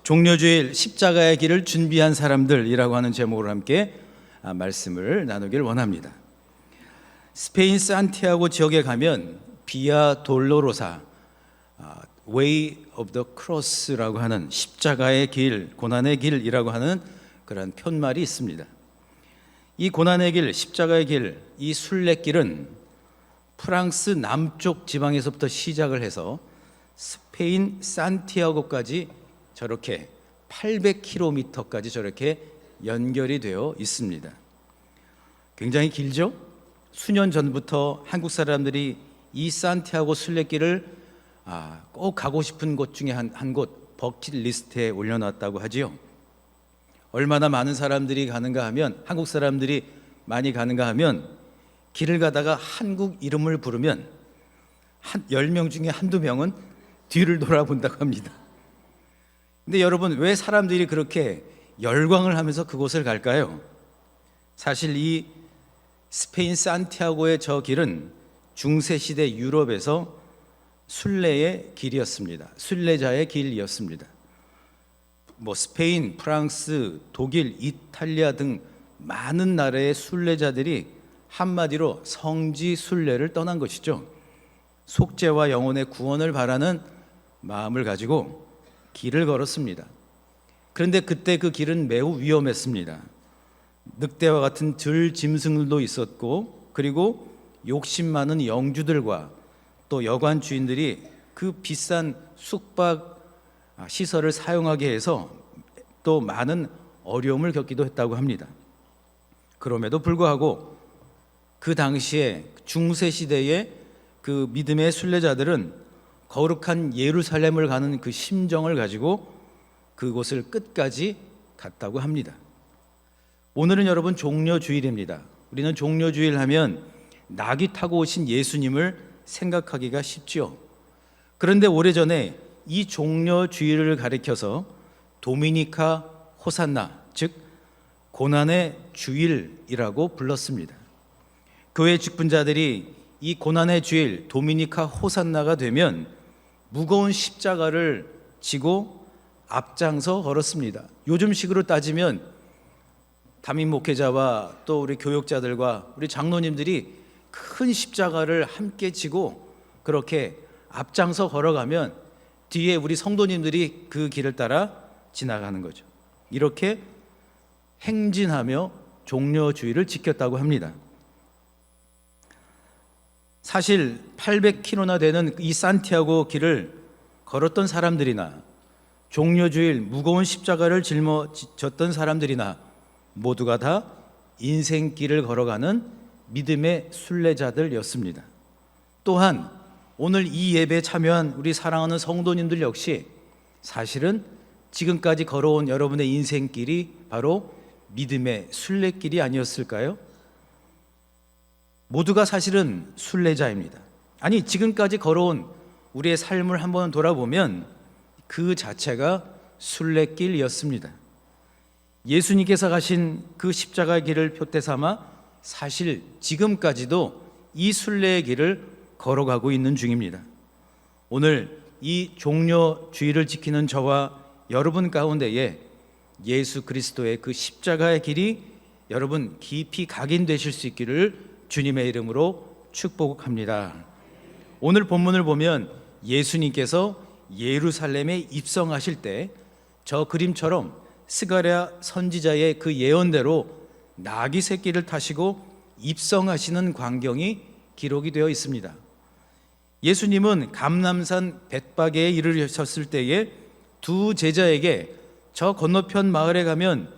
종려주일 십자가의 길을 준비한 사람들이라고 하는 제목으로 함께 말씀을 나누길 원합니다. 스페인 산티아고 지역에 가면 비아 돌로로사 Way of the Cross라고 하는 십자가의 길, 고난의 길이라고 하는 그런 편말이 있습니다. 이 고난의 길, 십자가의 길, 이 순례길은 프랑스 남쪽 지방에서부터 시작을 해서 스페인 산티아고까지 저렇게 800km까지 저렇게 연결이 되어 있습니다. 굉장히 길죠? 수년 전부터 한국 사람들이 이 산티아고 순례길을 꼭 가고 싶은 곳 중에 한 곳 버킷리스트에 올려놨다고 하지요. 얼마나 많은 사람들이 가는가 하면, 한국 사람들이 많이 가는가 하면, 길을 가다가 한국 이름을 부르면 10명 중에 한두 명은 뒤를 돌아본다고 합니다. 근데 여러분, 왜 사람들이 그렇게 열광을 하면서 그곳을 갈까요? 사실 이 스페인 산티아고의 저 길은 중세시대 유럽에서 순례의 길이었습니다. 순례자의 길이었습니다. 스페인, 프랑스, 독일, 이탈리아 등 많은 나라의 순례자들이 한마디로 성지 순례를 떠난 것이죠. 속죄와 영혼의 구원을 바라는 마음을 가지고 길을 걸었습니다. 그런데 그때 그 길은 매우 위험했습니다. 늑대와 같은 들짐승들도 있었고, 그리고 욕심 많은 영주들과 또 여관 주인들이 그 비싼 숙박 시설을 사용하게 해서 또 많은 어려움을 겪기도 했다고 합니다. 그럼에도 불구하고 그 당시에 중세 시대의 그 믿음의 순례자들은 거룩한 예루살렘을 가는 그 심정을 가지고 그곳을 끝까지 갔다고 합니다. 오늘은 여러분 종려주일입니다. 우리는 종려주일 하면 낙이 타고 오신 예수님을 생각하기가 쉽지요. 그런데 오래전에 이 종려주일을 가리켜서 도미니카 호산나, 즉 고난의 주일이라고 불렀습니다. 교회 직분자들이 이 고난의 주일 도미니카 호산나가 되면 무거운 십자가를 지고 앞장서 걸었습니다. 요즘식으로 따지면 담임 목회자와 또 우리 교역자들과 우리 장로님들이 큰 십자가를 함께 지고 그렇게 앞장서 걸어가면 뒤에 우리 성도님들이 그 길을 따라 지나가는 거죠. 이렇게 행진하며 종려주일을 지켰다고 합니다. 사실 800km나 되는 이 산티아고 길을 걸었던 사람들이나 종려주일 무거운 십자가를 짊어졌던 사람들이나 모두가 다 인생길을 걸어가는 믿음의 순례자들이었습니다. 또한 오늘 이 예배에 참여한 우리 사랑하는 성도님들 역시 사실은 지금까지 걸어온 여러분의 인생길이 바로 믿음의 순례길이 아니었을까요? 모두가 사실은 순례자입니다. 아니, 지금까지 걸어온 우리의 삶을 한번 돌아보면 그 자체가 순례길이었습니다. 예수님께서 가신 그 십자가의 길을 표대 삼아 사실 지금까지도 이 순례의 길을 걸어가고 있는 중입니다. 오늘 이 종려주일을 지키는 저와 여러분 가운데에 예수 그리스도의 그 십자가의 길이 여러분 깊이 각인되실 수 있기를 주님의 이름으로 축복합니다. 오늘 본문을 보면 예수님께서 예루살렘에 입성하실 때 저 그림처럼 스가랴 선지자의 그 예언대로 나귀 새끼를 타시고 입성하시는 광경이 기록이 되어 있습니다. 예수님은 감람산 벳바게에 이르셨을 때에 두 제자에게 저 건너편 마을에 가면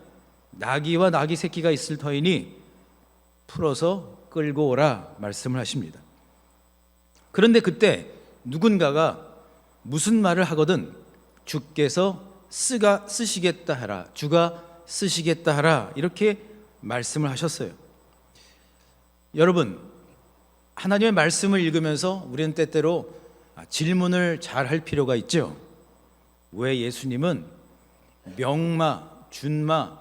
나귀와 나귀 새끼가 있을 터이니 풀어서 끌고 오라 말씀을 하십니다. 그런데 그때 누군가가 무슨 말을 하거든 주께서 쓰시겠다 하라, 주가 쓰시겠다 하라, 이렇게 말씀을 하셨어요. 여러분, 하나님의 말씀을 읽으면서 우리는 때때로 질문을 잘 할 필요가 있죠. 왜 예수님은 명마, 준마,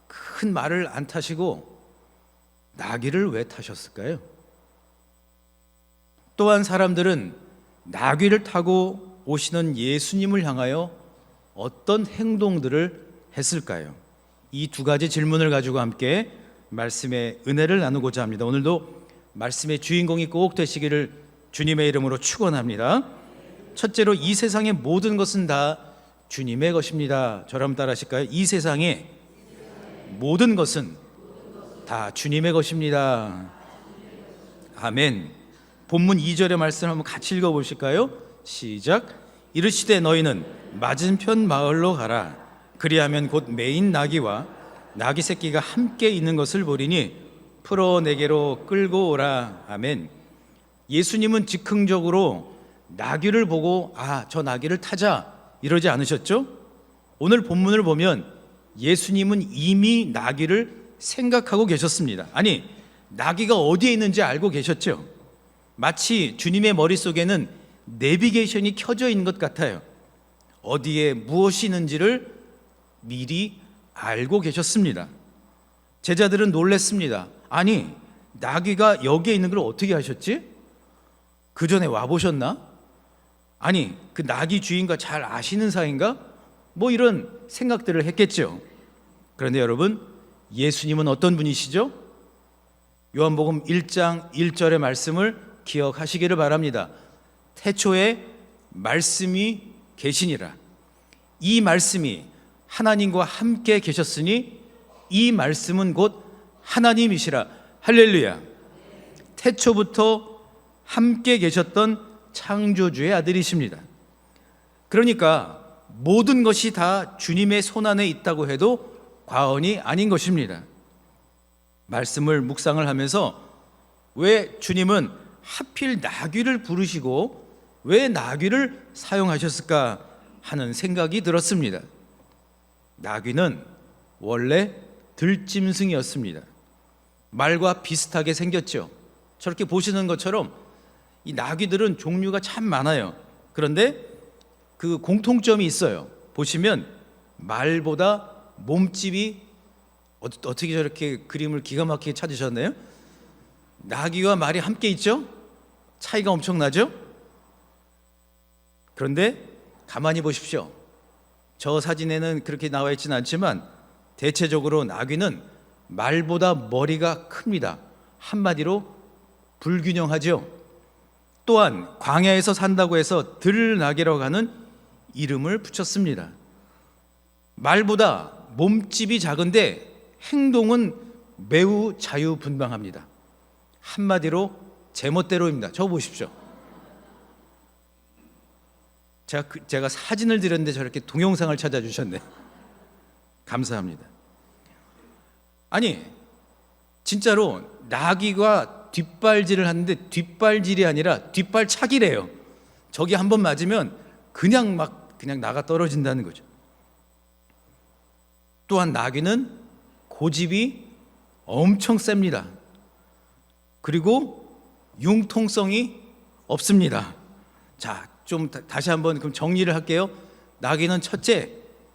큰 말을 안 타시고 나귀를 왜 타셨을까요? 또한 사람들은 나귀를 타고 오시는 예수님을 향하여 어떤 행동들을 했을까요? 이 두 가지 질문을 가지고 함께 말씀의 은혜를 나누고자 합니다. 오늘도 말씀의 주인공이 꼭 되시기를 주님의 이름으로 축원합니다. 첫째로, 이 세상의 모든 것은 다 주님의 것입니다. 저랑 따라하실까요? 이 세상의 모든 것은 다 주님의 것입니다. 아멘. 본문 2절의 말씀 한번 같이 읽어보실까요? 시작. 이르시되 너희는 맞은편 마을로 가라. 그리하면 곧 매인 나귀와 나귀 새끼가 함께 있는 것을 보리니 풀어 내게로 끌고 오라. 아멘. 예수님은 즉흥적으로 나귀를 보고 저 나귀를 타자 이러지 않으셨죠? 오늘 본문을 보면 예수님은 이미 나귀를 생각하고 계셨습니다. 아니, 나귀가 어디에 있는지 알고 계셨죠? 마치 주님의 머릿속에는 내비게이션이 켜져 있는 것 같아요. 어디에 무엇이 있는지를 미리 알고 계셨습니다. 제자들은 놀랐습니다. 아니, 나귀가 여기에 있는 걸 어떻게 아셨지? 그 전에 와보셨나? 아니, 그 나귀 주인과 잘 아시는 사이인가? 뭐 이런 생각들을 했겠죠. 그런데 여러분, 예수님은 어떤 분이시죠? 요한복음 1장 1절의 말씀을 기억하시기를 바랍니다. 태초에 말씀이 계시니라. 이 말씀이 하나님과 함께 계셨으니 이 말씀은 곧 하나님이시라. 할렐루야. 태초부터 함께 계셨던 창조주의 아들이십니다. 그러니까 모든 것이 다 주님의 손안에 있다고 해도 과언이 아닌 것입니다. 말씀을 묵상을 하면서 왜 주님은 하필 나귀를 부르시고 왜 나귀를 사용하셨을까 하는 생각이 들었습니다. 나귀는 원래 들짐승이었습니다. 말과 비슷하게 생겼죠. 저렇게 보시는 것처럼 이 나귀들은 종류가 참 많아요. 그런데 그 공통점이 있어요. 보시면 말보다 몸집이 어떻게 저렇게 그림을 기가 막히게 찾으셨나요? 나귀와 말이 함께 있죠? 차이가 엄청나죠? 그런데 가만히 보십시오. 저 사진에는 그렇게 나와 있지는 않지만 대체적으로 나귀는 말보다 머리가 큽니다. 한마디로 불균형하죠. 또한 광야에서 산다고 해서 들나귀라고 하는 이름을 붙였습니다. 말보다 몸집이 작은데 행동은 매우 자유분방합니다. 한마디로 제멋대로입니다. 저 보십시오. 제가 사진을 드렸는데 저렇게 동영상을 찾아주셨네. 감사합니다. 아니, 진짜로 나귀가 뒷발질을 하는데 뒷발질이 아니라 뒷발차기래요. 저기 한번 맞으면 그냥 나가 떨어진다는 거죠. 또한 나귀는 고집이 엄청 셉니다. 그리고 융통성이 없습니다. 자, 좀 다시 한번 그럼 정리를 할게요. 나귀는 첫째,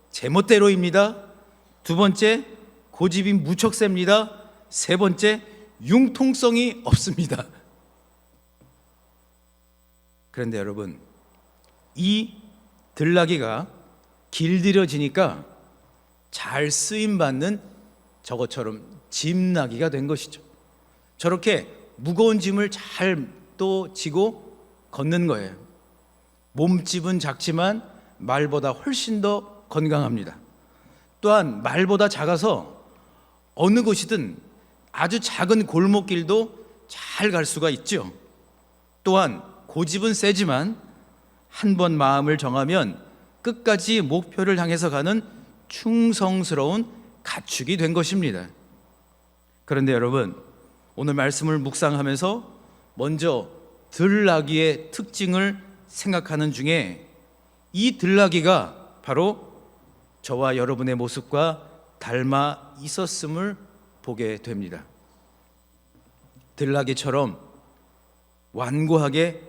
제멋대로입니다. 두 번째, 고집이 무척 셉니다. 세 번째, 융통성이 없습니다. 그런데 여러분, 이 들나귀가 길들여지니까 잘 쓰임받는 저것처럼 짐나귀가 된 것이죠. 저렇게 무거운 짐을 잘 또 지고 걷는 거예요. 몸집은 작지만 말보다 훨씬 더 건강합니다. 또한 말보다 작아서 어느 곳이든 아주 작은 골목길도 잘 갈 수가 있죠. 또한 고집은 세지만 한 번 마음을 정하면 끝까지 목표를 향해서 가는 충성스러운 가축이 된 것입니다. 그런데 여러분, 오늘 말씀을 묵상하면서 먼저 들나귀의 특징을 생각하는 중에 이 들나귀가 바로 저와 여러분의 모습과 닮아 있었음을 보게 됩니다. 들나귀처럼 완고하게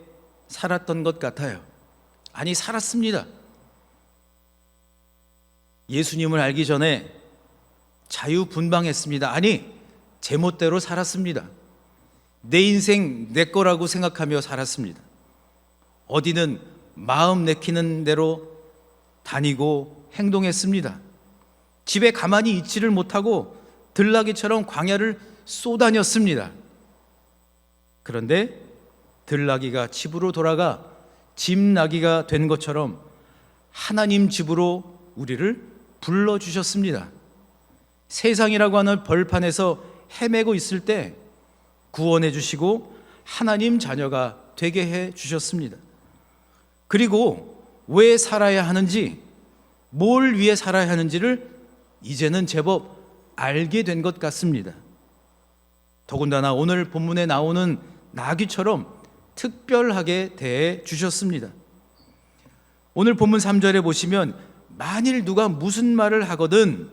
살았던 것 같아요. 아니, 살았습니다. 예수님을 알기 전에 자유분방했습니다. 아니, 제멋대로 살았습니다. 내 인생 내 거라고 생각하며 살았습니다. 어디는 마음 내키는 대로 다니고 행동했습니다. 집에 가만히 있지를 못하고 들나귀처럼 광야를 쏘다녔습니다. 그런데 들나귀가 집으로 돌아가 집나귀가 된 것처럼 하나님 집으로 우리를 불러주셨습니다. 세상이라고 하는 벌판에서 헤매고 있을 때 구원해 주시고 하나님 자녀가 되게 해 주셨습니다. 그리고 왜 살아야 하는지, 뭘 위해 살아야 하는지를 이제는 제법 알게 된 것 같습니다. 더군다나 오늘 본문에 나오는 나귀처럼 특별하게 대해 주셨습니다. 오늘 본문 3절에 보시면 만일 누가 무슨 말을 하거든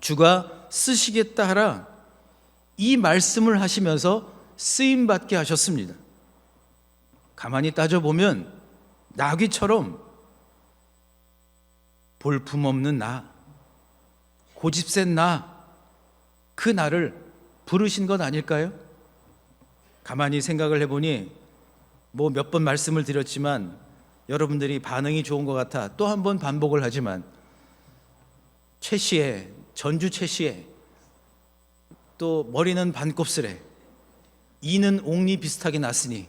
주가 쓰시겠다 하라, 이 말씀을 하시면서 쓰임받게 하셨습니다. 가만히 따져보면 나귀처럼 볼품없는 나, 고집센 나, 그 나를 부르신 것 아닐까요? 가만히 생각을 해보니 몇 번 말씀을 드렸지만 여러분들이 반응이 좋은 것 같아 또 한 번 반복을 하지만, 최씨에, 전주 최씨에, 또 머리는 반곱슬에, 이는 옥리 비슷하게 났으니,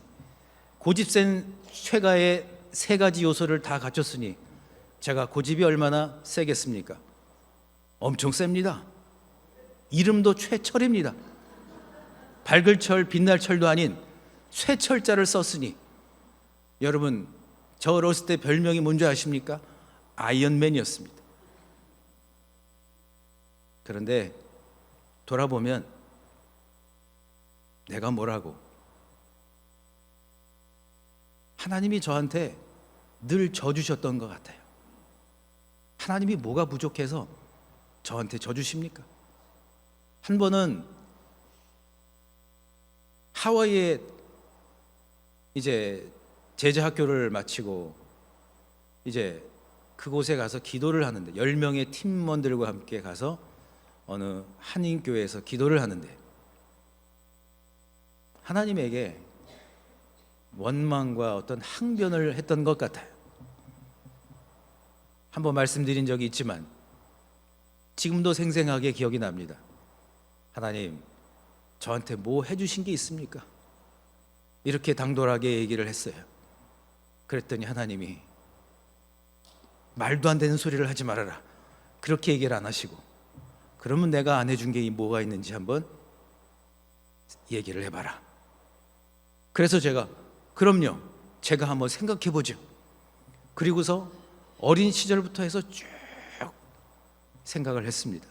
고집센 최가의 세 가지 요소를 다 갖췄으니 제가 고집이 얼마나 세겠습니까? 엄청 셉니다. 이름도 최철입니다. 밝을 철, 빛날 철도 아닌 쇠철자를 썼으니, 여러분 저 어렸을 때 별명이 뭔지 아십니까? 아이언맨이었습니다. 그런데 돌아보면 내가 뭐라고, 하나님이 저한테 늘 져주셨던 것 같아요. 하나님이 뭐가 부족해서 저한테 져주십니까? 한 번은 하와이에 이제 제자 학교를 마치고 이제 그곳에 가서 기도를 하는데, 10명의 팀원들과 함께 가서 어느 한인교회에서 기도를 하는데 하나님에게 원망과 어떤 항변을 했던 것 같아요. 한번 말씀드린 적이 있지만 지금도 생생하게 기억이 납니다. 하나님, 저한테 뭐 해주신 게 있습니까? 이렇게 당돌하게 얘기를 했어요. 그랬더니 하나님이 말도 안 되는 소리를 하지 말아라, 그렇게 얘기를 안 하시고, 그러면 내가 안 해준 게 뭐가 있는지 한번 얘기를 해봐라. 그래서 제가 그럼요, 제가 한번 생각해 보죠. 그리고서 어린 시절부터 해서 쭉 생각을 했습니다.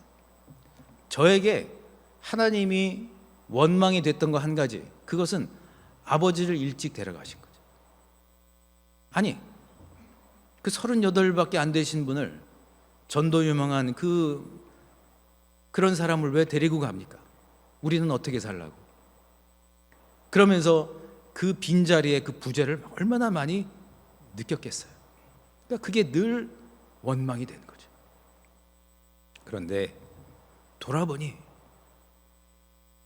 저에게 하나님이 원망이 됐던 거 한 가지, 그것은 아버지를 일찍 데려가신 거죠. 아니, 그 38밖에 안 되신 분을, 전도 유망한 그런 사람을 왜 데리고 갑니까? 우리는 어떻게 살라고? 그러면서 그 빈자리에 그 부재를 얼마나 많이 느꼈겠어요. 그러니까 그게 늘 원망이 되는 거죠. 그런데 돌아보니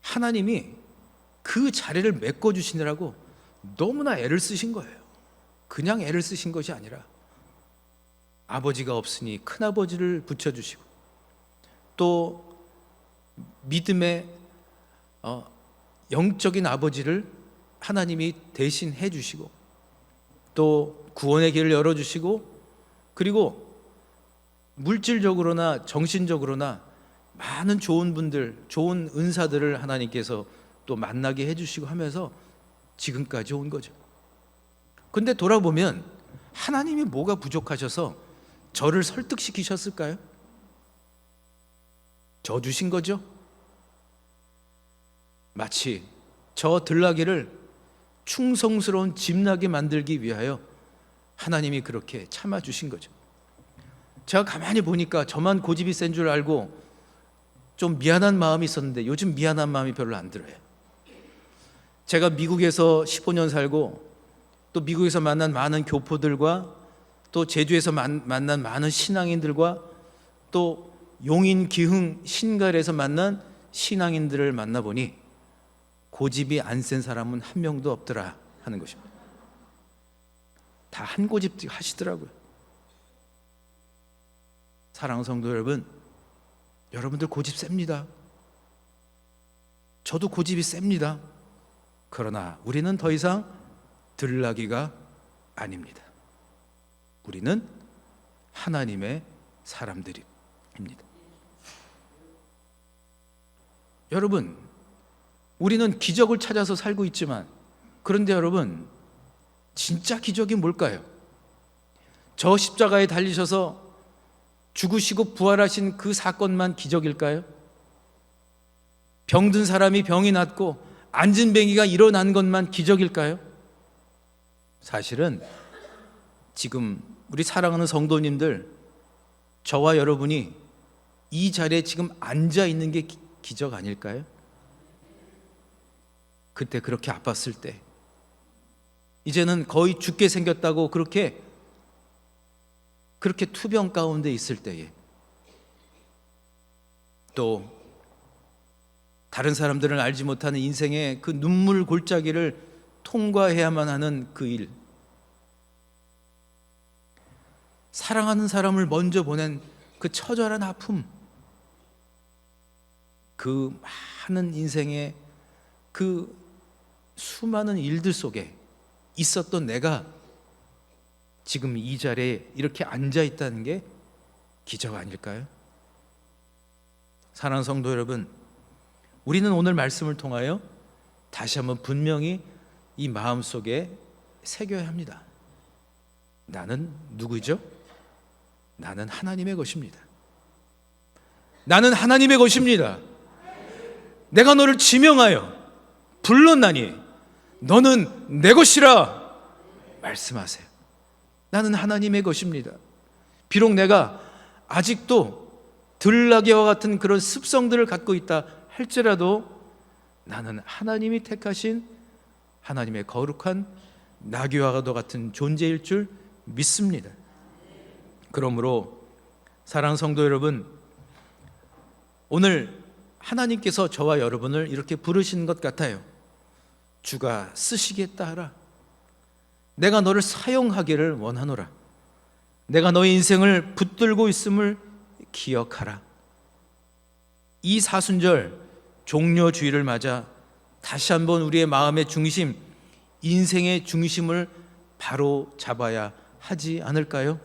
하나님이 그 자리를 메꿔주시느라고 너무나 애를 쓰신 거예요. 그냥 애를 쓰신 것이 아니라 아버지가 없으니 큰아버지를 붙여주시고, 또 믿음의 영적인 아버지를 하나님이 대신 해주시고, 또 구원의 길을 열어주시고, 그리고 물질적으로나 정신적으로나 많은 좋은 분들, 좋은 은사들을 하나님께서 또 만나게 해주시고 하면서 지금까지 온 거죠. 근데 돌아보면 하나님이 뭐가 부족하셔서 저를 설득시키셨을까요? 저 주신 거죠. 마치 저 들나귀를 충성스러운 집나귀 만들기 위하여 하나님이 그렇게 참아주신 거죠. 제가 가만히 보니까 저만 고집이 센 줄 알고 좀 미안한 마음이 있었는데 요즘 미안한 마음이 별로 안 들어요. 제가 미국에서 15년 살고, 또 미국에서 만난 많은 교포들과, 또 제주에서 만난 많은 신앙인들과, 또 용인, 기흥, 신갈에서 만난 신앙인들을 만나보니 고집이 안 센 사람은 한 명도 없더라 하는 것입니다. 다 한 고집 하시더라고요. 사랑하는 성도 여러분, 여러분들 고집 셉니다. 저도 고집이 셉니다. 그러나 우리는 더 이상 들나귀가 아닙니다. 우리는 하나님의 사람들입니다. 여러분, 우리는 기적을 찾아서 살고 있지만, 그런데 여러분, 진짜 기적이 뭘까요? 저 십자가에 달리셔서 죽으시고 부활하신 그 사건만 기적일까요? 병든 사람이 병이 낫고 앉은 뱅이가 일어난 것만 기적일까요? 사실은 지금 우리 사랑하는 성도님들, 저와 여러분이 이 자리에 지금 앉아 있는 게 기적 아닐까요? 그때 그렇게 아팠을 때, 이제는 거의 죽게 생겼다고 그렇게 투병 가운데 있을 때에, 또 다른 사람들은 알지 못하는 인생의 그 눈물 골짜기를 통과해야만 하는 그 일, 사랑하는 사람을 먼저 보낸 그 처절한 아픔, 그 많은 인생의 그 수많은 일들 속에 있었던 내가 지금 이 자리에 이렇게 앉아 있다는 게 기적 아닐까요? 사랑하는 성도 여러분, 우리는 오늘 말씀을 통하여 다시 한번 분명히 이 마음속에 새겨야 합니다. 나는 누구죠? 나는 하나님의 것입니다. 나는 하나님의 것입니다. 내가 너를 지명하여 불렀나니 너는 내 것이라 말씀하세요. 나는 하나님의 것입니다. 비록 내가 아직도 들나귀와 같은 그런 습성들을 갖고 있다 할지라도 나는 하나님이 택하신 하나님의 거룩한 나귀와 같은 존재일 줄 믿습니다. 그러므로 사랑하는 성도 여러분, 오늘 하나님께서 저와 여러분을 이렇게 부르신 것 같아요. 주가 쓰시겠다 하라. 내가 너를 사용하기를 원하노라. 내가 너의 인생을 붙들고 있음을 기억하라. 이 사순절 종려주의를 맞아 다시 한번 우리의 마음의 중심, 인생의 중심을 바로 잡아야 하지 않을까요?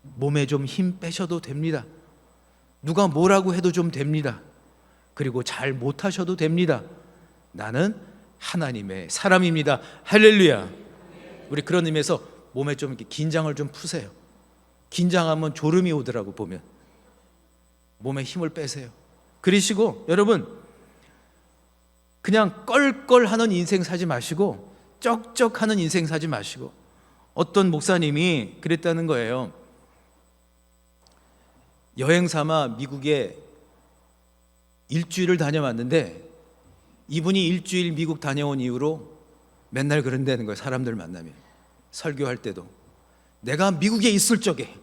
몸에 좀 힘 빼셔도 됩니다. 누가 뭐라고 해도 좀 됩니다. 그리고 잘 못하셔도 됩니다. 나는 하나님의 사람입니다. 할렐루야. 우리 그런 의미에서 몸에 좀 이렇게 긴장을 좀 푸세요. 긴장하면 졸음이 오더라고. 보면 몸에 힘을 빼세요. 그러시고 여러분, 그냥 껄껄하는 인생 사지 마시고 쩍쩍하는 인생 사지 마시고, 어떤 목사님이 그랬다는 거예요. 여행 삼아 미국에 일주일을 다녀왔는데 이분이 일주일 미국 다녀온 이후로 맨날 그런다는 거예요. 사람들 만나면, 설교할 때도 내가 미국에 있을 적에.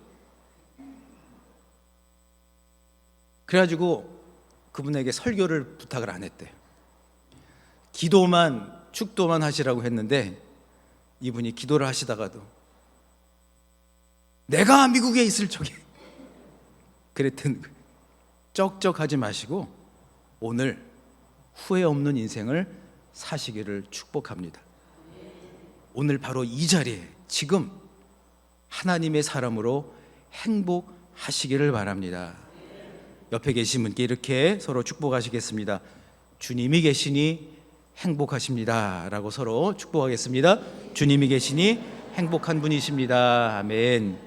그래가지고 그분에게 설교를 부탁을 안 했대요. 기도만, 축도만 하시라고 했는데 이분이 기도를 하시다가도 내가 미국에 있을 적에 그랬던 거예요. 쩍쩍하지 마시고 오늘 후회 없는 인생을 사시기를 축복합니다. 오늘 바로 이 자리에 지금 하나님의 사람으로 행복하시기를 바랍니다. 옆에 계신 분께 이렇게 서로 축복하시겠습니다. 주님이 계시니 행복하십니다 라고 서로 축복하겠습니다. 주님이 계시니 행복한 분이십니다. 아멘.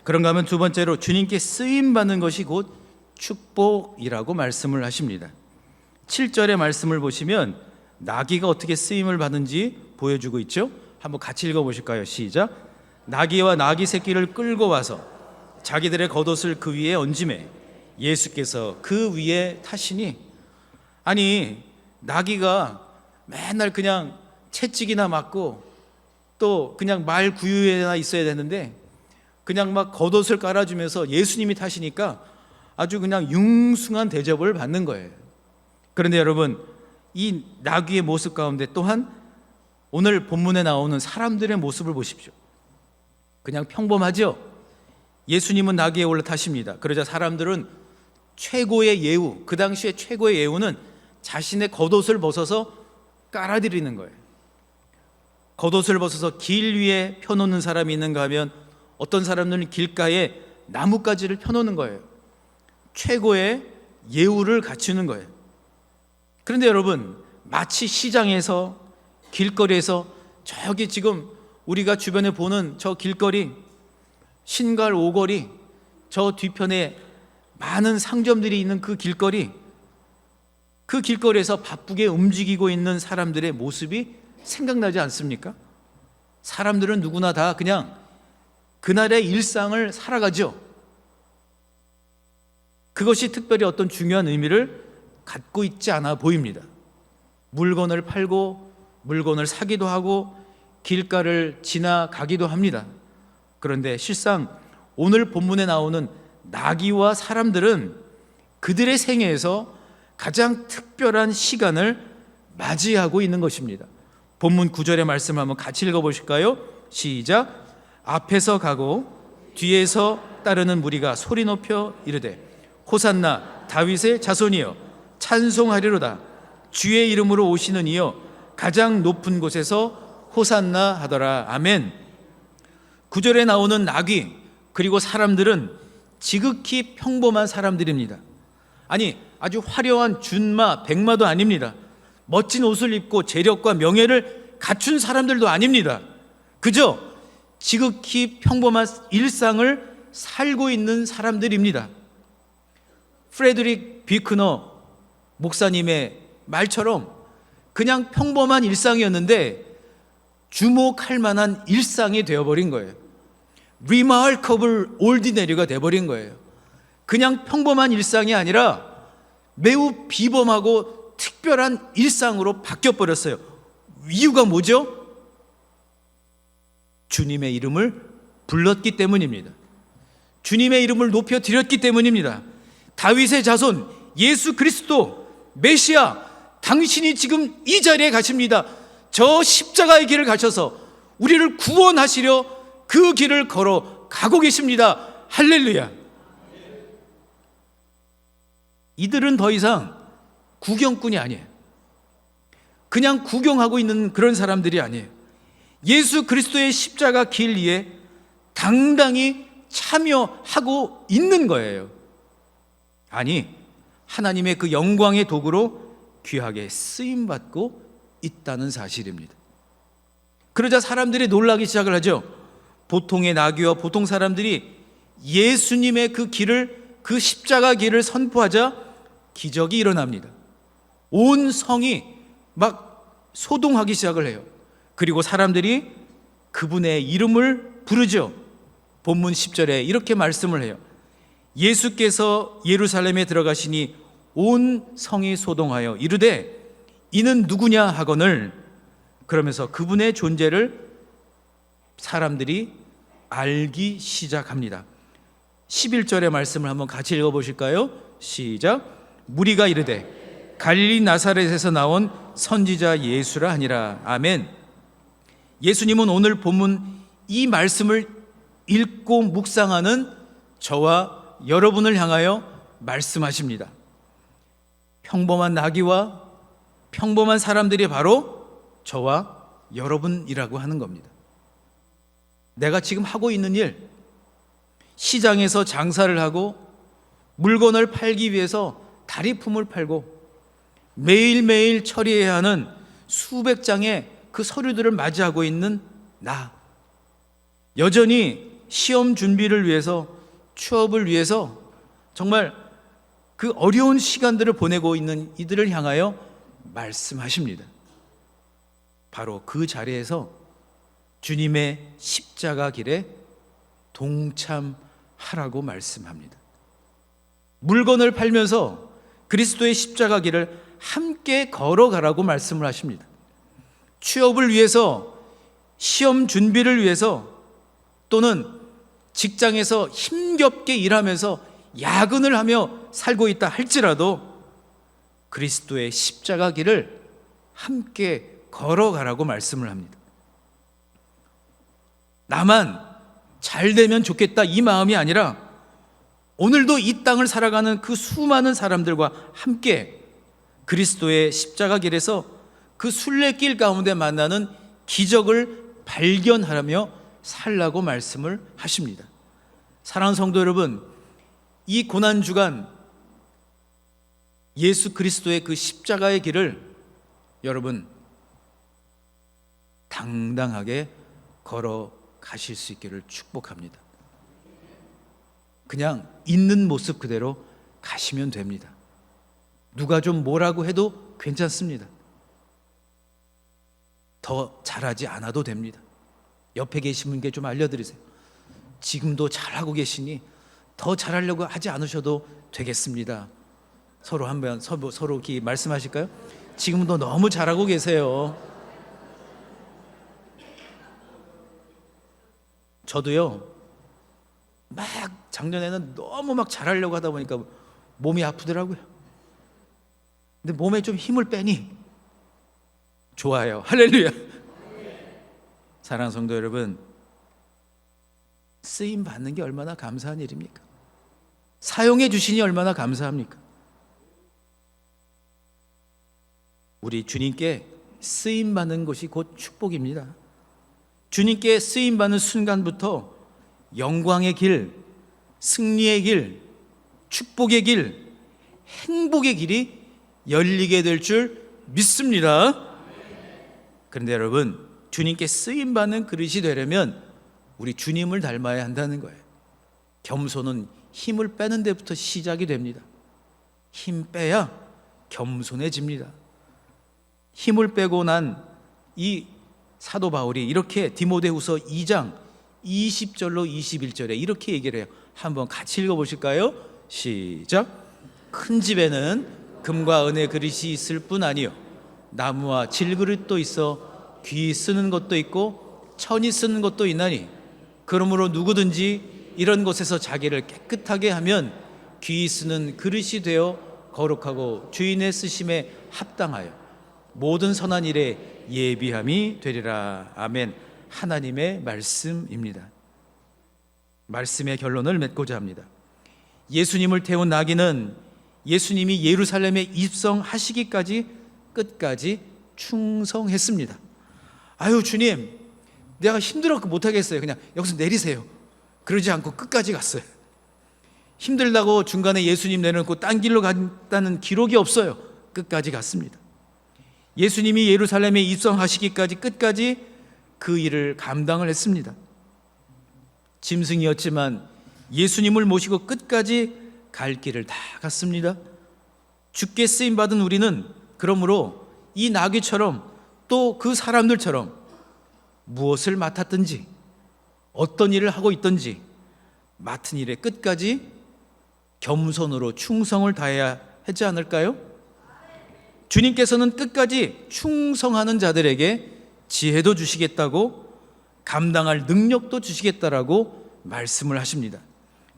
그런가 하면 두 번째로, 주님께 쓰임받는 것이 곧 축복이라고 말씀을 하십니다. 7절의 말씀을 보시면 나귀가 어떻게 쓰임을 받은지 보여주고 있죠. 한번 같이 읽어보실까요? 시작. 나귀와 나귀 새끼를 끌고 와서 자기들의 겉옷을 그 위에 얹음에 예수께서 그 위에 타시니. 아니, 나귀가 맨날 그냥 채찍이나 맞고 또 그냥 말 구유에나 있어야 되는데 그냥 막 겉옷을 깔아주면서 예수님이 타시니까 아주 그냥 융숭한 대접을 받는 거예요. 그런데 여러분, 이 나귀의 모습 가운데 또한 오늘 본문에 나오는 사람들의 모습을 보십시오. 그냥 평범하죠? 예수님은 나귀에 올라타십니다. 그러자 사람들은 최고의 예우, 그 당시에 최고의 예우는 자신의 겉옷을 벗어서 깔아드리는 거예요. 겉옷을 벗어서 길 위에 펴놓는 사람이 있는가 하면 어떤 사람들은 길가에 나뭇가지를 펴놓는 거예요. 최고의 예우를 갖추는 거예요. 그런데 여러분, 마치 시장에서, 길거리에서, 저기 지금 우리가 주변에 보는 저 길거리, 신갈 오거리, 저 뒤편에 많은 상점들이 있는 그 길거리에서 바쁘게 움직이고 있는 사람들의 모습이 생각나지 않습니까? 사람들은 누구나 다 그냥 그날의 일상을 살아가죠. 그것이 특별히 어떤 중요한 의미를 갖고 있지 않아 보입니다. 물건을 팔고 물건을 사기도 하고 길가를 지나가기도 합니다. 그런데 실상 오늘 본문에 나오는 나귀와 사람들은 그들의 생애에서 가장 특별한 시간을 맞이하고 있는 것입니다. 본문 9절의 말씀을 한번 같이 읽어보실까요? 시작. 앞에서 가고 뒤에서 따르는 무리가 소리 높여 이르되 호산나 다윗의 자손이여 찬송하리로다. 주의 이름으로 오시는 이여 가장 높은 곳에서 호산나 하더라. 아멘. 9절에 나오는 나귀 그리고 사람들은 지극히 평범한 사람들입니다. 아니, 아주 화려한 준마, 백마도 아닙니다. 멋진 옷을 입고 재력과 명예를 갖춘 사람들도 아닙니다. 그저 지극히 평범한 일상을 살고 있는 사람들입니다. 프레드릭 비크너 목사님의 말처럼 그냥 평범한 일상이었는데 주목할 만한 일상이 되어버린 거예요. Remarkable Ordinary가 되어버린 거예요. 그냥 평범한 일상이 아니라 매우 비범하고 특별한 일상으로 바뀌어버렸어요. 이유가 뭐죠? 주님의 이름을 불렀기 때문입니다. 주님의 이름을 높여드렸기 때문입니다. 다윗의 자손 예수 그리스도 메시아, 당신이 지금 이 자리에 가십니다. 저 십자가의 길을 가셔서 우리를 구원하시려 그 길을 걸어 가고 계십니다. 할렐루야. 이들은 더 이상 구경꾼이 아니에요. 그냥 구경하고 있는 그런 사람들이 아니에요. 예수 그리스도의 십자가 길 위에 당당히 참여하고 있는 거예요. 아니, 하나님의 그 영광의 도구로 귀하게 쓰임받고 있다는 사실입니다. 그러자 사람들이 놀라기 시작을 하죠. 보통의 나귀와 보통 사람들이 예수님의 그 길을, 그 십자가 길을 선포하자 기적이 일어납니다. 온 성이 막 소동하기 시작을 해요. 그리고 사람들이 그분의 이름을 부르죠. 본문 10절에 이렇게 말씀을 해요. 예수께서 예루살렘에 들어가시니 온 성이 소동하여 이르되 이는 누구냐 하거늘, 그러면서 그분의 존재를 사람들이 알기 시작합니다. 11절의 말씀을 한번 같이 읽어보실까요? 시작. 무리가 이르되 갈릴리 나사렛에서 나온 선지자 예수라 하니라. 아멘. 예수님은 오늘 본문 이 말씀을 읽고 묵상하는 저와 여러분을 향하여 말씀하십니다. 평범한 나귀와 평범한 사람들이 바로 저와 여러분이라고 하는 겁니다. 내가 지금 하고 있는 일, 시장에서 장사를 하고 물건을 팔기 위해서 다리품을 팔고 매일매일 처리해야 하는 수백 장의 그 서류들을 맞이하고 있는 나, 여전히 시험 준비를 위해서, 취업을 위해서 정말 그 어려운 시간들을 보내고 있는 이들을 향하여 말씀하십니다. 바로 그 자리에서 주님의 십자가 길에 동참하라고 말씀합니다. 물건을 팔면서 그리스도의 십자가 길을 함께 걸어가라고 말씀을 하십니다. 취업을 위해서, 시험 준비를 위해서, 또는 직장에서 힘겹게 일하면서 야근을 하며 살고 있다 할지라도 그리스도의 십자가 길을 함께 걸어가라고 말씀을 합니다. 나만 잘 되면 좋겠다 이 마음이 아니라 오늘도 이 땅을 살아가는 그 수많은 사람들과 함께 그리스도의 십자가 길에서 그 순례길 가운데 만나는 기적을 발견하며 살라고 말씀을 하십니다. 사랑하는 성도 여러분, 이 고난주간 예수 그리스도의 그 십자가의 길을 여러분 당당하게 걸어가실 수 있기를 축복합니다. 그냥 있는 모습 그대로 가시면 됩니다. 누가 좀 뭐라고 해도 괜찮습니다. 더 잘하지 않아도 됩니다. 옆에 계신 분께 좀 알려드리세요. 지금도 잘하고 계시니 더 잘하려고 하지 않으셔도 되겠습니다. 서로 한번 서로 이렇게 말씀하실까요? 지금도 너무 잘하고 계세요. 저도요, 막 작년에는 너무 막 잘하려고 하다 보니까 몸이 아프더라고요. 근데 몸에 좀 힘을 빼니 좋아요. 할렐루야. 사랑하는 성도 여러분, 쓰임 받는 게 얼마나 감사한 일입니까? 사용해 주시니 얼마나 감사합니까? 우리 주님께 쓰임 받는 것이 곧 축복입니다. 주님께 쓰임 받는 순간부터 영광의 길, 승리의 길, 축복의 길, 행복의 길이 열리게 될 줄 믿습니다. 그런데 여러분, 주님께 쓰임 받는 그릇이 되려면 우리 주님을 닮아야 한다는 거예요. 겸손은 힘을 빼는 데부터 시작이 됩니다. 힘 빼야 겸손해집니다. 힘을 빼고 난 이 사도 바울이 이렇게 디모데후서 2장 20절로 21절에 이렇게 얘기를 해요. 한번 같이 읽어보실까요? 시작. 큰 집에는 금과 은의 그릇이 있을 뿐 아니요 나무와 질그릇도 있어 귀 쓰는 것도 있고 천이 쓰는 것도 있나니 그러므로 누구든지 이런 곳에서 자기를 깨끗하게 하면 귀 쓰는 그릇이 되어 거룩하고 주인의 쓰심에 합당하여 모든 선한 일에 예비함이 되리라. 아멘. 하나님의 말씀입니다. 말씀의 결론을 맺고자 합니다. 예수님을 태운 나귀는 예수님이 예루살렘에 입성하시기까지 끝까지 충성했습니다. 아유 주님, 내가 힘들어서 못하겠어요. 그냥 여기서 내리세요. 그러지 않고 끝까지 갔어요. 힘들다고 중간에 예수님 내려놓고 딴 길로 갔다는 기록이 없어요. 끝까지 갔습니다. 예수님이 예루살렘에 입성하시기까지 끝까지 그 일을 감당을 했습니다. 짐승이었지만 예수님을 모시고 끝까지 갈 길을 다 갔습니다. 주께 쓰임받은 우리는 그러므로 이 나귀처럼 또 그 사람들처럼 무엇을 맡았든지 어떤 일을 하고 있든지 맡은 일에 끝까지 겸손으로 충성을 다해야 하지 않을까요? 주님께서는 끝까지 충성하는 자들에게 지혜도 주시겠다고 감당할 능력도 주시겠다라고 말씀을 하십니다.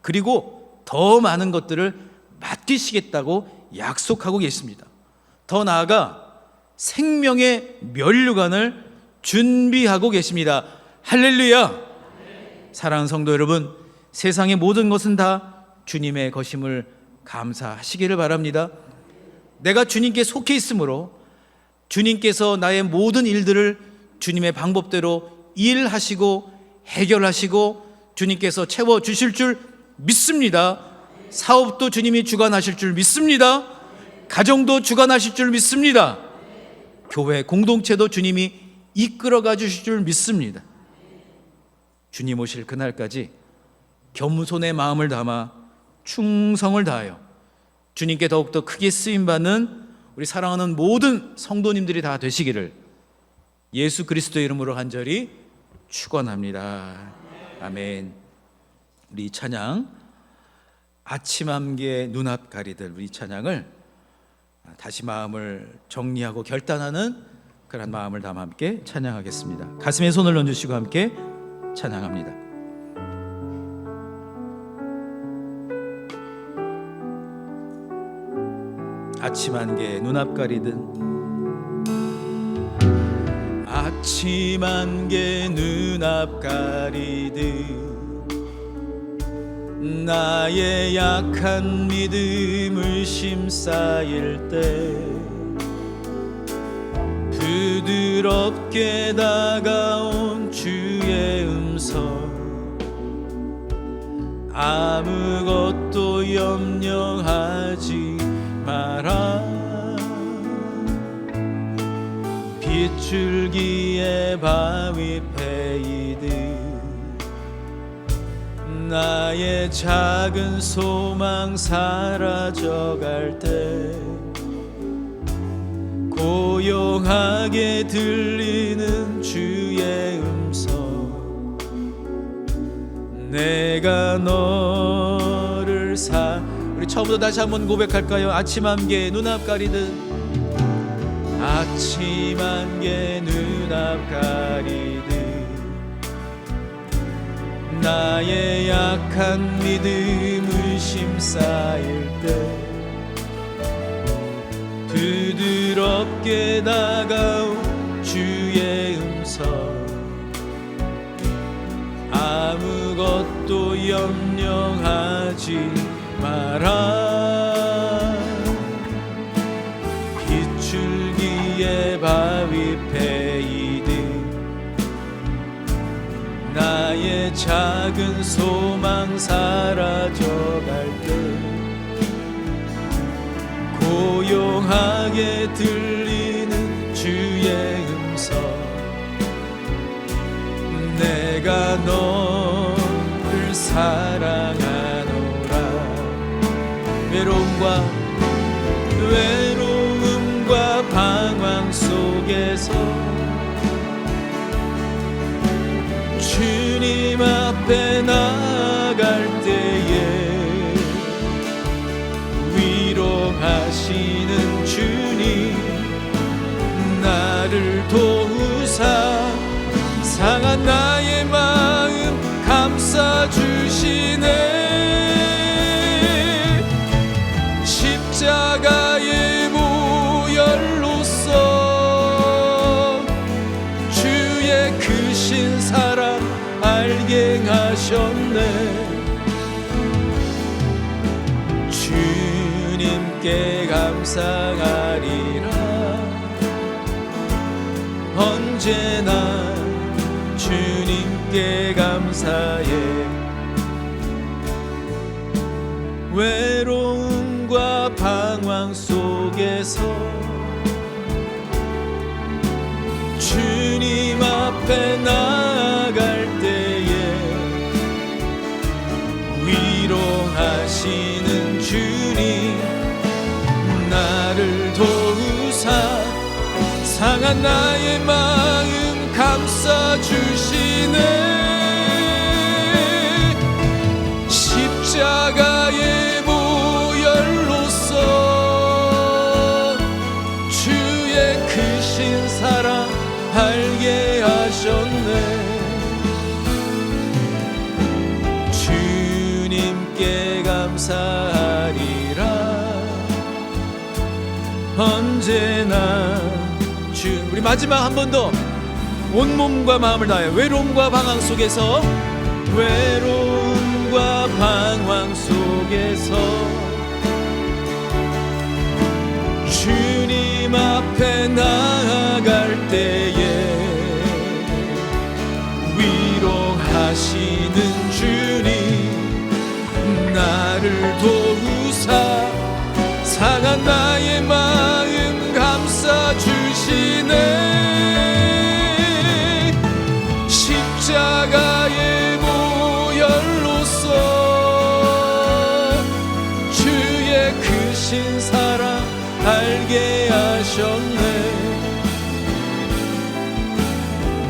그리고 더 많은 것들을 맡기시겠다고 약속하고 계십니다. 더 나아가 생명의 면류관을 준비하고 계십니다. 할렐루야! 사랑하는 성도 여러분, 세상의 모든 것은 다 주님의 것임을 감사하시기를 바랍니다. 내가 주님께 속해 있으므로 주님께서 나의 모든 일들을 주님의 방법대로 일하시고 해결하시고 주님께서 채워주실 줄 믿습니다. 사업도 주님이 주관하실 줄 믿습니다. 가정도 주관하실 줄 믿습니다. 교회 공동체도 주님이 이끌어가 주실 줄 믿습니다. 주님 오실 그날까지 겸손의 마음을 담아 충성을 다하여 주님께 더욱더 크게 쓰임받는 우리 사랑하는 모든 성도님들이 다 되시기를 예수 그리스도의 이름으로 간절히 축원합니다. 아멘. 우리 찬양 아침함개 눈앞 가리들, 우리 찬양을 다시 마음을 정리하고 결단하는 그런 마음을 담아 함께 찬양하겠습니다. 가슴에 손을 얹으시고 함께 찬양합니다. 아침 안개 눈앞 가리듯 아침 안개 눈앞 가리듯 나의 약한 믿음을 심쌓일 때 부드럽게 다가온 주의 음성, 아무것도 염려하지 마라. 빗줄기에 바위 패이듯 나의 작은 소망 사라져갈 때 고요하게 들리는 주의 음성, 내가 너를 우리 처음부터 다시 한번 고백할까요? 아침 안개 눈앞 가리듯, 아침 안개 눈앞 가리듯 나의 약한 믿음을 심쌓일 때 부드럽게 다가온 주의 음성, 아무것도 염려하지 마라. 빗줄기에 바위 패이듯 나의 작은 소망 사라져갈 때 고요하게 들리는 주의 음성, 내가 너를 사랑하노라. 외로움과 방황 속에서 주님 앞에 나아갈 때에 위로하시는 주님, 나를 도우사 상한 나의 마음 감싸주시네. 십자가의 보혈로서 주의 크신 사랑 알게 하셨네. 주님께 감사하리라. 언제나 주님께 감사해. 외로움과 방황 속에서 주님 앞에 나아갈 때에 위로하시는 주님, 나를 도우사 상한 나의 마음 감싸주시네. 십자가의 보혈로서 주의 크신 사랑 알게 하셨네. 주님께 감사하리라. 언제나 우리 마지막 한 번 더 온몸과 마음을 다해. 외로움과 방황 속에서, 외로움과 방황 속에서 주님 앞에 나아갈 때에 위로하시는 주님, 나를 도우사 상한 나의 마음 감싸주시네. 십자가의 보혈로서 주의 크신 사랑 알게 하셨네.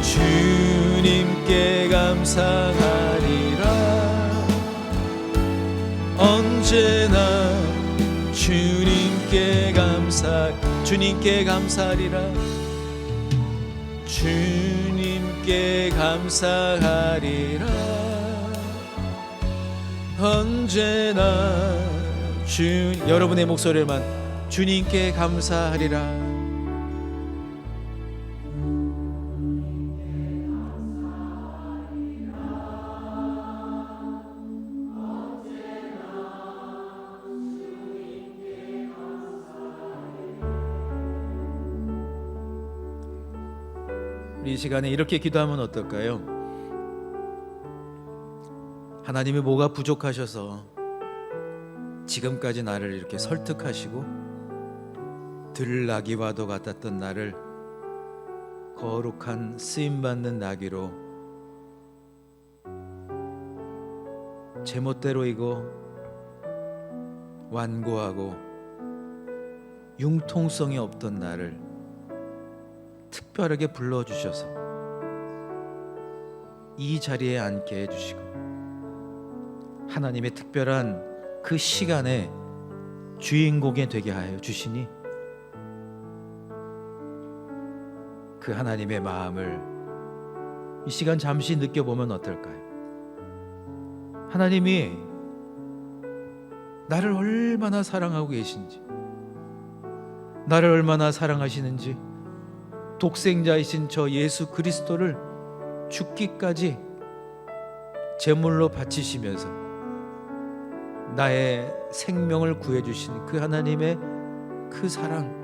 주님께 감사하리라. 언제나 주님께 감사하리라. 주님께 감사하리라. 언제나 여러분의 목소리만 주님께 감사하리라. 우리 이 시간에 이렇게 기도하면 어떨까요? 하나님이 뭐가 부족하셔서 지금까지 나를 이렇게 설득하시고 들나귀와도 같았던 나를 거룩한 쓰임받는 나귀로 제멋대로이고 완고하고 융통성이 없던 나를 특별하게 불러주셔서 이 자리에 앉게 해주시고 하나님의 특별한 그 시간에 주인공이 되게 하여 주시니 그 하나님의 마음을 이 시간 잠시 느껴보면 어떨까요? 하나님이 나를 얼마나 사랑하고 계신지, 나를 얼마나 사랑하시는지, 독생자이신 저 예수 그리스도를 죽기까지 제물로 바치시면서 나의 생명을 구해주신 그 하나님의 그 사랑,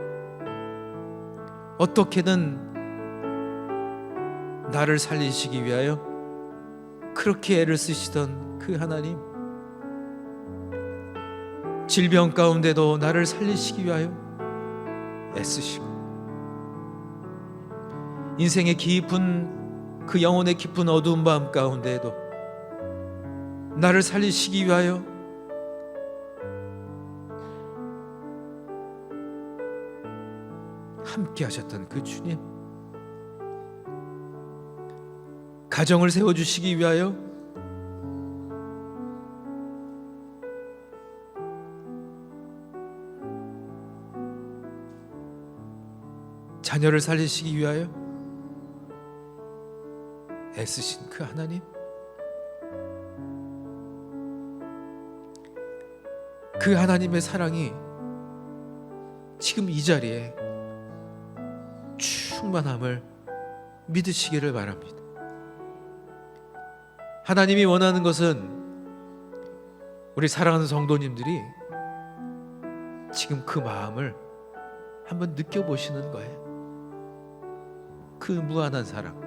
어떻게든 나를 살리시기 위하여 그렇게 애를 쓰시던 그 하나님, 질병 가운데도 나를 살리시기 위하여 애쓰시고 인생의 깊은 그 영혼의 깊은 어두운 밤 가운데에도 나를 살리시기 위하여 함께 하셨던 그 주님, 가정을 세워주시기 위하여 자녀를 살리시기 위하여 애쓰신 그 하나님, 그 하나님의 사랑이 지금 이 자리에 충만함을 믿으시기를 바랍니다. 하나님이 원하는 것은 우리 사랑하는 성도님들이 지금 그 마음을 한번 느껴보시는 거예요. 그 무한한 사랑,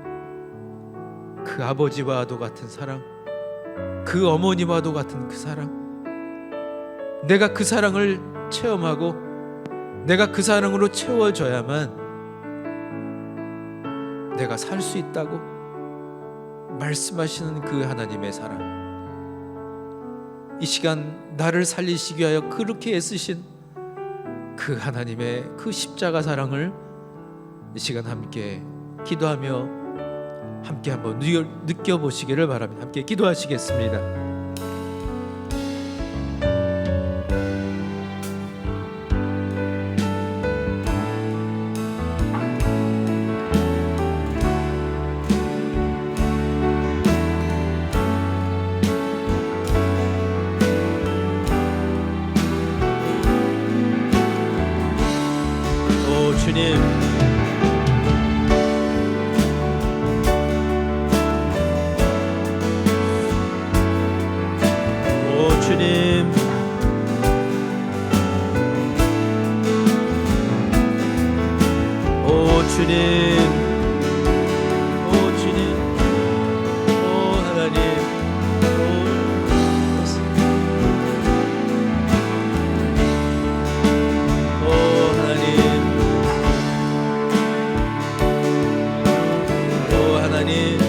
그 아버지와도 같은 사랑, 그 어머니와도 같은 그 사랑, 내가 그 사랑을 체험하고 내가 그 사랑으로 채워져야만 내가 살 수 있다고 말씀하시는 그 하나님의 사랑, 이 시간 나를 살리시기 위하여 그렇게 애쓰신 그 하나님의 그 십자가 사랑을 이 시간 함께 기도하며 함께 한번 느껴보시기를 바랍니다. 함께 기도하시겠습니다. 오 주님, 오 주님, 오 주님, 오 주님, 오 하나님, 오 하나님, 오 하나님,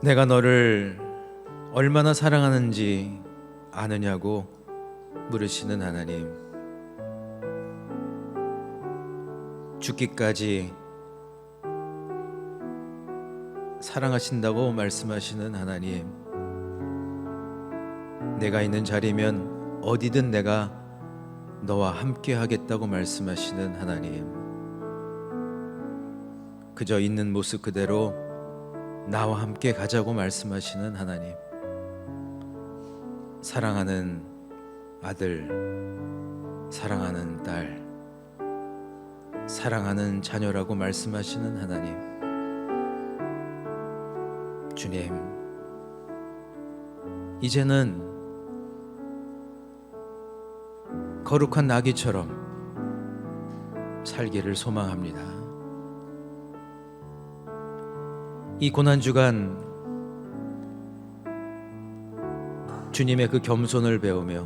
내가 너를 얼마나 사랑하는지 아느냐고 물으시는 하나님, 죽기까지 사랑하신다고 말씀하시는 하나님, 내가 있는 자리면 어디든 내가 너와 함께 하겠다고 말씀하시는 하나님, 그저 있는 모습 그대로 나와 함께 가자고 말씀하시는 하나님, 사랑하는 아들, 사랑하는 딸, 사랑하는 자녀라고 말씀하시는 하나님, 주님, 이제는 거룩한 나귀처럼 살기를 소망합니다. 이 고난주간 주님의 그 겸손을 배우며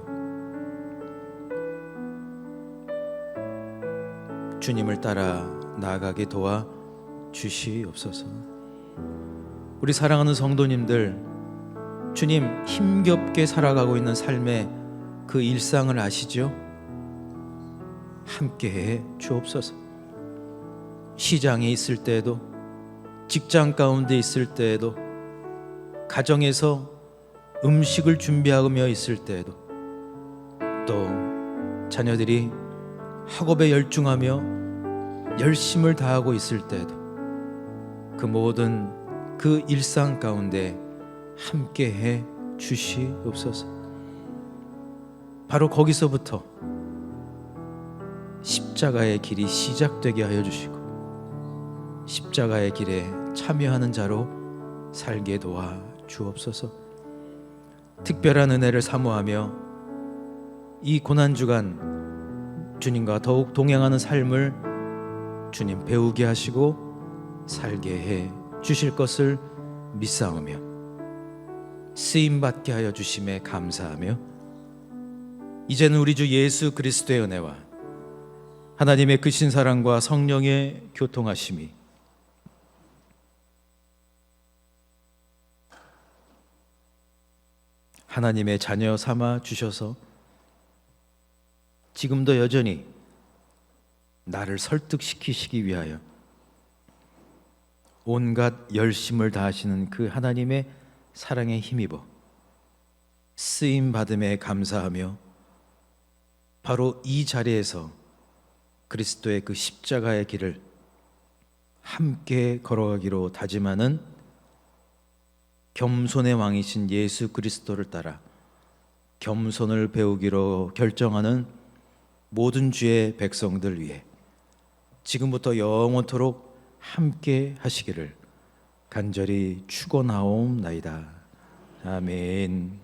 주님을 따라 나아가게 도와 주시옵소서. 우리 사랑하는 성도님들, 주님 힘겹게 살아가고 있는 삶의 그 일상을 아시죠? 함께해 주옵소서. 시장에 있을 때에도, 직장 가운데 있을 때에도, 가정에서 음식을 준비하며 있을 때에도, 또 자녀들이 학업에 열중하며 열심을 다하고 있을 때에도, 그 모든 그 일상 가운데 함께해 주시옵소서. 바로 거기서부터 십자가의 길이 시작되게 하여 주시고 십자가의 길에 참여하는 자로 살게 도와 주옵소서. 특별한 은혜를 사모하며 이 고난주간 주님과 더욱 동행하는 삶을 주님 배우게 하시고 살게 해 주실 것을 믿사오며 쓰임받게 하여 주심에 감사하며, 이제는 우리 주 예수 그리스도의 은혜와 하나님의 크신 사랑과 성령의 교통하심이 하나님의 자녀 삼아 주셔서 지금도 여전히 나를 설득시키시기 위하여 온갖 열심을 다하시는 그 하나님의 사랑에 힘입어 쓰임 받음에 감사하며 바로 이 자리에서 그리스도의 그 십자가의 길을 함께 걸어가기로 다짐하는 겸손의 왕이신 예수 그리스도를 따라 겸손을 배우기로 결정하는 모든 주의 백성들 위해 지금부터 영원토록 함께 하시기를 간절히 축원하옵나이다. 아멘.